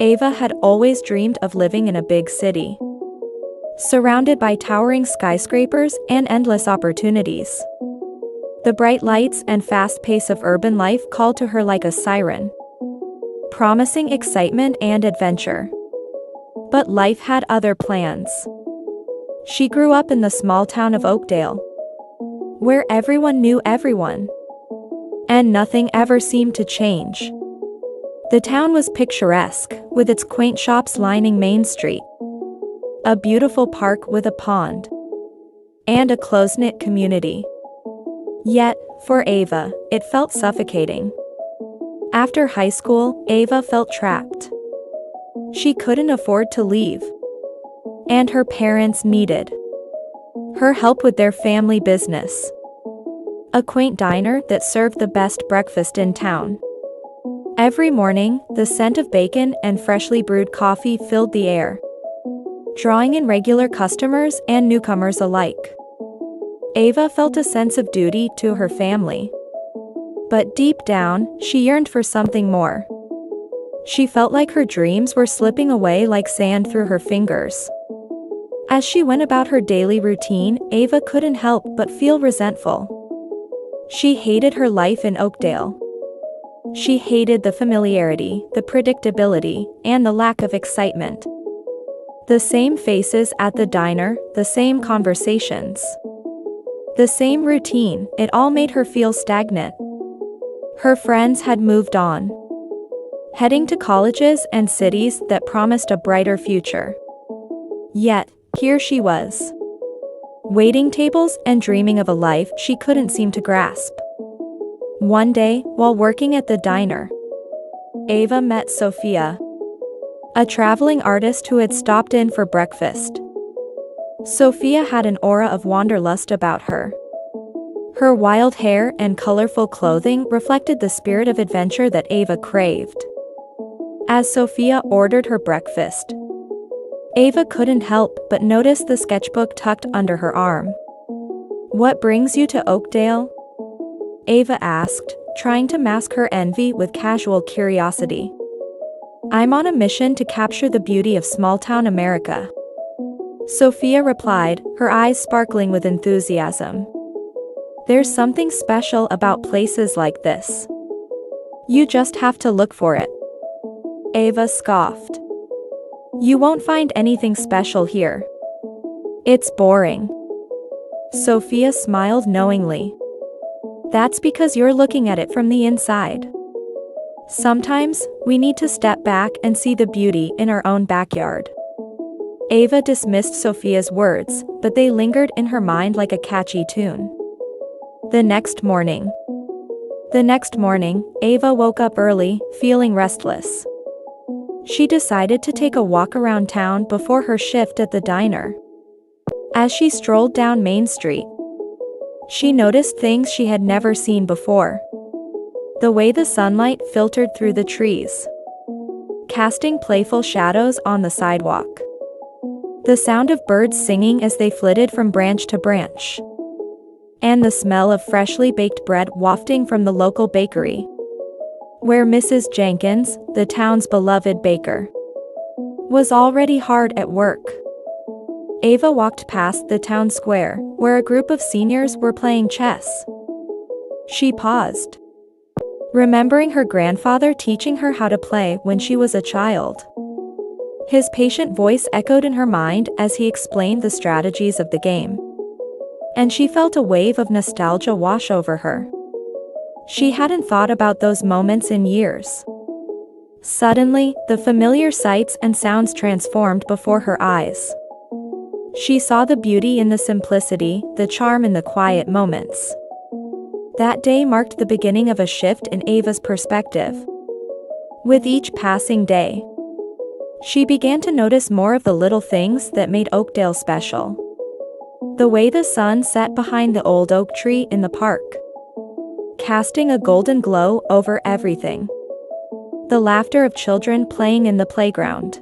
Ava had always dreamed of living in a big city, surrounded by towering skyscrapers and endless opportunities. The bright lights and fast pace of urban life called to her like a siren, promising excitement and adventure. But life had other plans. She grew up in the small town of Oakdale, where everyone knew everyone, and nothing ever seemed to change. The town was picturesque, with its quaint shops lining Main Street, a beautiful park with a pond, and a close-knit community. Yet, for Ava, it felt suffocating. After high school, Ava felt trapped. She couldn't afford to leave, and her parents needed her help with their family business, a quaint diner that served the best breakfast in town. Every morning, the scent of bacon and freshly brewed coffee filled the air, drawing in regular customers and newcomers alike. Ava felt a sense of duty to her family, but deep down, she yearned for something more. She felt like her dreams were slipping away like sand through her fingers. As she went about her daily routine, Ava couldn't help but feel resentful. She hated her life in Oakdale. She hated the familiarity, the predictability, and the lack of excitement. The same faces at the diner, the same conversations, the same routine, it all made her feel stagnant. Her friends had moved on, heading to colleges and cities that promised a brighter future. Yet, here she was, waiting tables and dreaming of a life she couldn't seem to grasp. One day, while working at the diner, Ava met Sophia, a traveling artist who had stopped in for breakfast. Sophia had an aura of wanderlust about her. Her wild hair and colorful clothing reflected the spirit of adventure that Ava craved. As Sophia ordered her breakfast, Ava couldn't help but notice the sketchbook tucked under her arm. "What brings you to Oakdale?" Ava asked, trying to mask her envy with casual curiosity. "I'm on a mission to capture the beauty of small-town America," Sophia replied, her eyes sparkling with enthusiasm. "There's something special about places like this. You just have to look for it." Ava scoffed. "You won't find anything special here. It's boring." Sophia smiled knowingly. "That's because you're looking at it from the inside. Sometimes, we need to step back and see the beauty in our own backyard." Ava dismissed Sophia's words, but they lingered in her mind like a catchy tune. The next morning, Ava woke up early, feeling restless. She decided to take a walk around town before her shift at the diner. As she strolled down Main Street, she noticed things she had never seen before. The way the sunlight filtered through the trees, casting playful shadows on the sidewalk. The sound of birds singing as they flitted from branch to branch, and the smell of freshly baked bread wafting from the local bakery, where Mrs. Jenkins, the town's beloved baker, was already hard at work. Ava walked past the town square, where a group of seniors were playing chess. She paused, remembering her grandfather teaching her how to play when she was a child. His patient voice echoed in her mind as he explained the strategies of the game, and she felt a wave of nostalgia wash over her. She hadn't thought about those moments in years. Suddenly, the familiar sights and sounds transformed before her eyes. She saw the beauty in the simplicity, the charm in the quiet moments. That day marked the beginning of a shift in Ava's perspective. With each passing day, she began to notice more of the little things that made Oakdale special. The way the sun set behind the old oak tree in the park, casting a golden glow over everything. The laughter of children playing in the playground.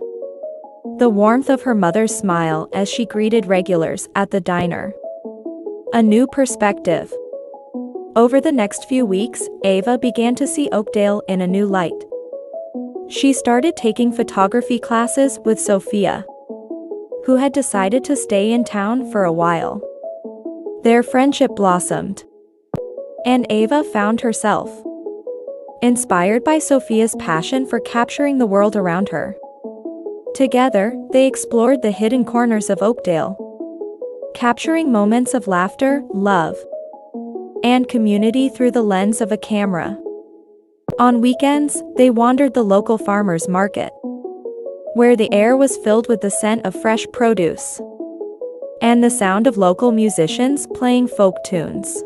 The warmth of her mother's smile as she greeted regulars at the diner. A new perspective. Over the next few weeks, Ava began to see Oakdale in a new light. She started taking photography classes with Sophia, who had decided to stay in town for a while. Their friendship blossomed, and Ava found herself inspired by Sophia's passion for capturing the world around her. Together, they explored the hidden corners of Oakdale, capturing moments of laughter, love, and community through the lens of a camera. On weekends, they wandered the local farmers market, where the air was filled with the scent of fresh produce and the sound of local musicians playing folk tunes.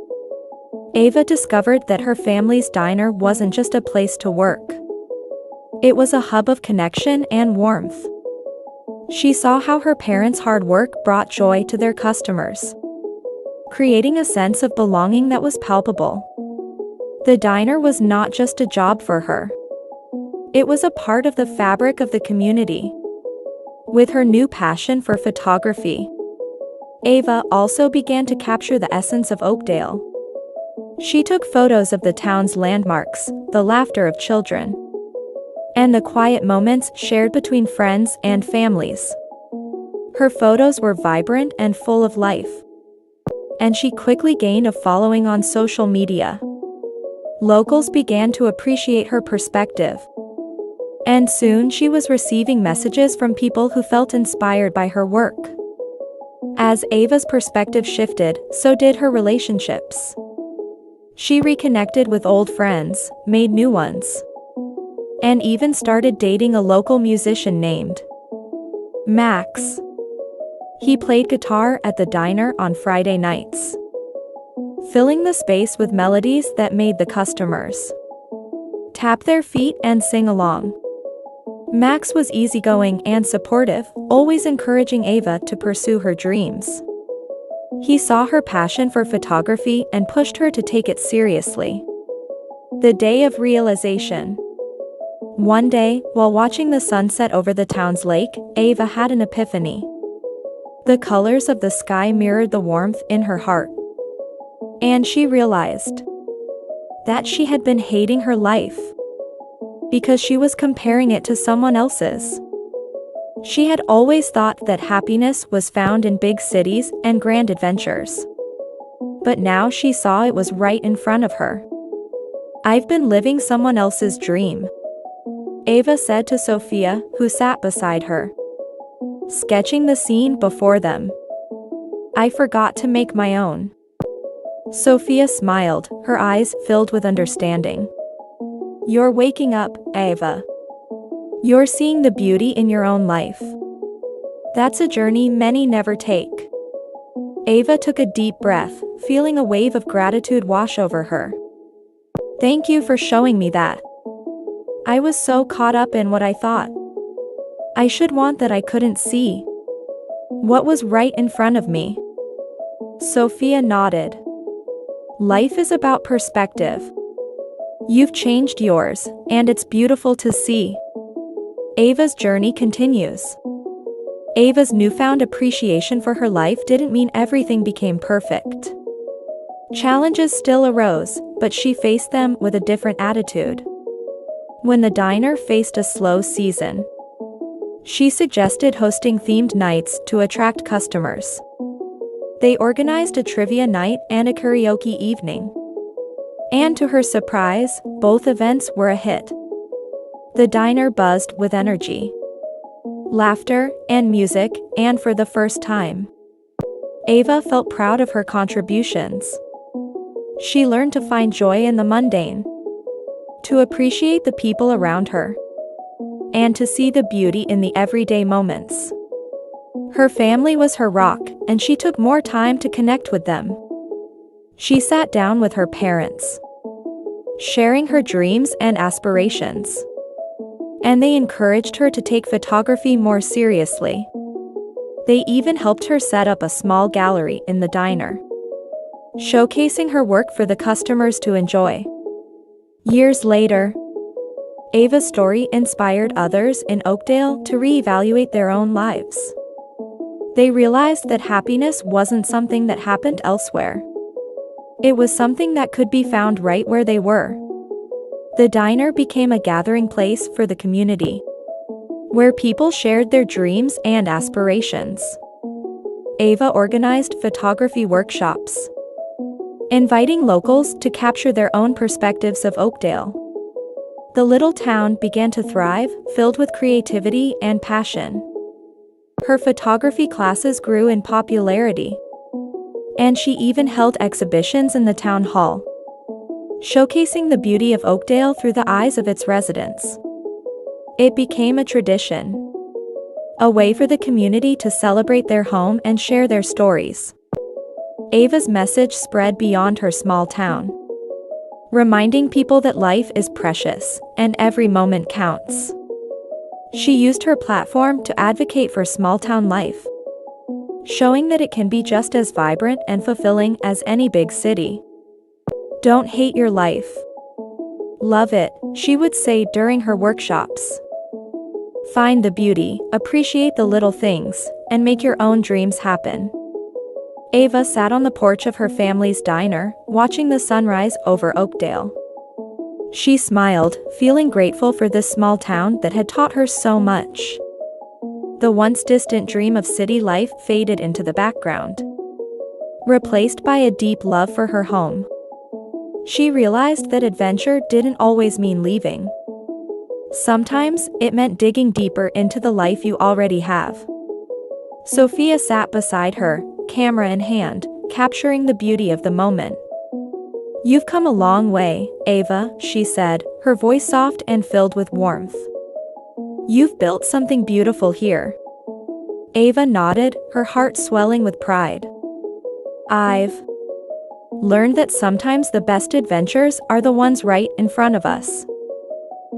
Ava discovered that her family's diner wasn't just a place to work. It was a hub of connection and warmth. She saw how her parents' hard work brought joy to their customers, creating a sense of belonging that was palpable. The diner was not just a job for her. It was a part of the fabric of the community. With her new passion for photography, Ava also began to capture the essence of Oakdale. She took photos of the town's landmarks, the laughter of children, and the quiet moments shared between friends and families. Her photos were vibrant and full of life, and she quickly gained a following on social media. Locals began to appreciate her perspective, and soon she was receiving messages from people who felt inspired by her work. As Ava's perspective shifted, so did her relationships. She reconnected with old friends, made new ones, and even started dating a local musician named Max. He played guitar at the diner on Friday nights, filling the space with melodies that made the customers tap their feet and sing along. Max was easygoing and supportive, always encouraging Ava to pursue her dreams. He saw her passion for photography and pushed her to take it seriously. The day of realization. One day, while watching the sunset over the town's lake, Ava had an epiphany. The colors of the sky mirrored the warmth in her heart, and she realized that she had been hating her life because she was comparing it to someone else's. She had always thought that happiness was found in big cities and grand adventures, but now she saw it was right in front of her. "I've been living someone else's dream," Ava said to Sophia, who sat beside her, sketching the scene before them. "I forgot to make my own." Sophia smiled, her eyes filled with understanding. "You're waking up, Ava. You're seeing the beauty in your own life. That's a journey many never take." Ava took a deep breath, feeling a wave of gratitude wash over her. "Thank you for showing me that. I was so caught up in what I thought I should want that I couldn't see what was right in front of me." Sophia nodded. "Life is about perspective. You've changed yours, and it's beautiful to see." Ava's journey continues. Ava's newfound appreciation for her life didn't mean everything became perfect. Challenges still arose, but she faced them with a different attitude. When the diner faced a slow season, she suggested hosting themed nights to attract customers. They organized a trivia night and a karaoke evening. And to her surprise, both events were a hit. The diner buzzed with energy, laughter, and music, and for the first time, Ava felt proud of her contributions. She learned to find joy in the mundane, to appreciate the people around her, and to see the beauty in the everyday moments. Her family was her rock, and she took more time to connect with them. She sat down with her parents, sharing her dreams and aspirations, and they encouraged her to take photography more seriously. They even helped her set up a small gallery in the diner, showcasing her work for the customers to enjoy. Years later, Ava's story inspired others in Oakdale to reevaluate their own lives. They realized that happiness wasn't something that happened elsewhere. It was something that could be found right where they were. The diner became a gathering place for the community, where people shared their dreams and aspirations. Ava organized photography workshops, inviting locals to capture their own perspectives of Oakdale. The little town began to thrive, filled with creativity and passion. Her photography classes grew in popularity, and she even held exhibitions in the town hall, showcasing the beauty of Oakdale through the eyes of its residents. It became a tradition, a way for the community to celebrate their home and share their stories. Ava's message spread beyond her small town, reminding people that life is precious and every moment counts. She used her platform to advocate for small-town life, showing that it can be just as vibrant and fulfilling as any big city. Don't hate your life. Love it, she would say during her workshops. Find the beauty, appreciate the little things, and make your own dreams happen. Ava sat on the porch of her family's diner, watching the sunrise over Oakdale. She smiled, feeling grateful for this small town that had taught her so much. The once distant dream of city life faded into the background, replaced by a deep love for her home. She realized that adventure didn't always mean leaving. Sometimes, it meant digging deeper into the life you already have. Sophia sat beside her, camera in hand, capturing the beauty of the moment. "You've come a long way, Ava," she said, her voice soft and filled with warmth. "You've built something beautiful here." Ava nodded, her heart swelling with pride. "I've learned that sometimes the best adventures are the ones right in front of us."